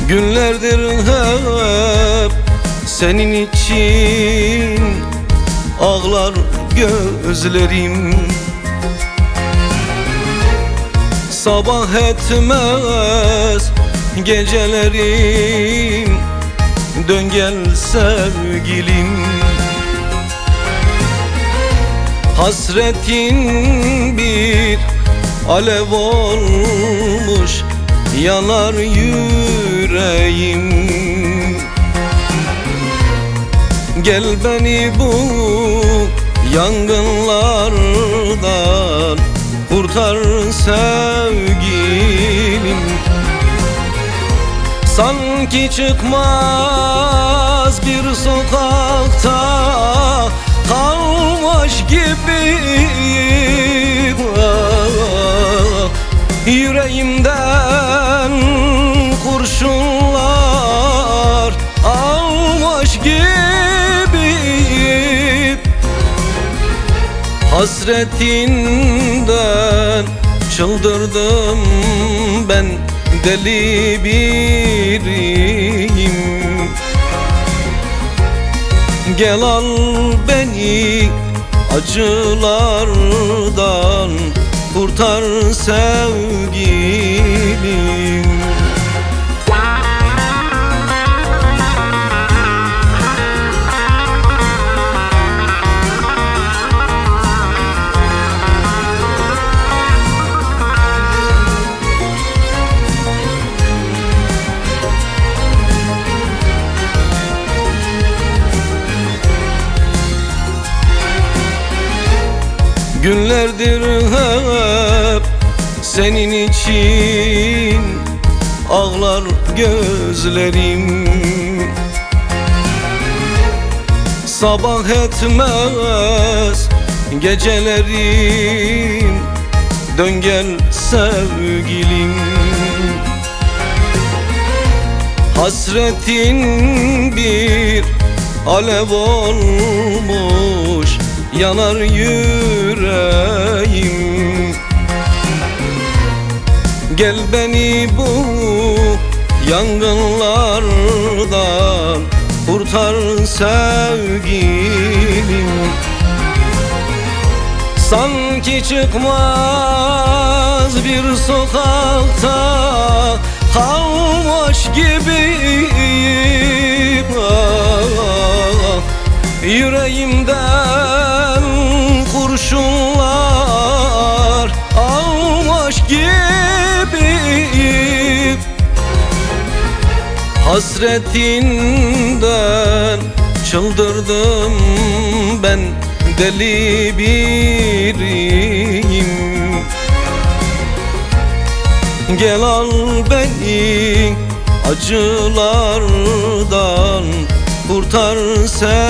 Günlerdir hep senin için ağlar gözlerim. Sabah etmez gecelerim, dön gel sevgilim. Hasretin bir alev olmuş, yanar yüreğim. Gel beni bu yangınlardan kurtar sevgilim. Sanki çıkmaz bir sokakta kalmış gibiyim. Yüreğimden kurşunlar almış gibiyim. Hasretinden çıldırdım ben, deli biriyim. Gel al beni acılardan kurtar sevgilim. Günlerdir hep senin için ağlar gözlerim. Sabah etmez gecelerim, dön gel sevgilim. Hasretin bir alev olmuş, yanar yüreğim. Gel beni bu yangınlardan kurtar sevgilim. Sanki çıkmaz bir sokakta kalmış gibiyim. Yüreğimden kurşunlar almış gibiyim. Hasretinden çıldırdım ben, deli biriyim. Gel al beni acılardan kurtar sevgilim.